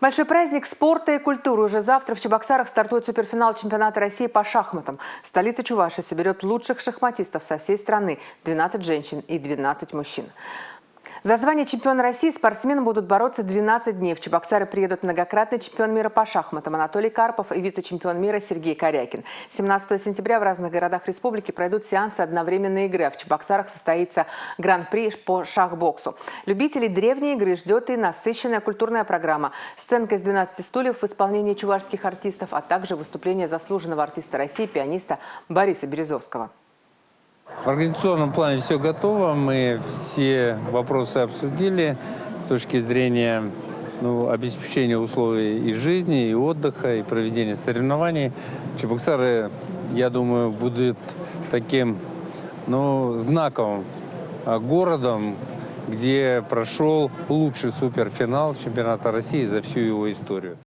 Большой праздник спорта и культуры. Уже завтра в Чебоксарах стартует суперфинал чемпионата России по шахматам. Столица Чувашии соберет лучших шахматистов со всей страны. 12 женщин и 12 мужчин. За звание чемпиона России спортсмены будут бороться 12 дней. В Чебоксары приедут многократный чемпион мира по шахматам Анатолий Карпов и вице-чемпион мира Сергей Корякин. 17 сентября в разных городах республики пройдут сеансы одновременной игры. А в Чебоксарах состоится гран-при по шахбоксу. Любителей древней игры ждет и насыщенная культурная программа. Сценка из 12 стульев в исполнении чувашских артистов, а также выступление заслуженного артиста России, пианиста Бориса Березовского. В организационном плане все готово. Мы все вопросы обсудили с точки зрения обеспечения условий и жизни, и отдыха, и проведения соревнований. Чебоксары, я думаю, будут таким знаковым городом, где прошел лучший суперфинал чемпионата России за всю его историю.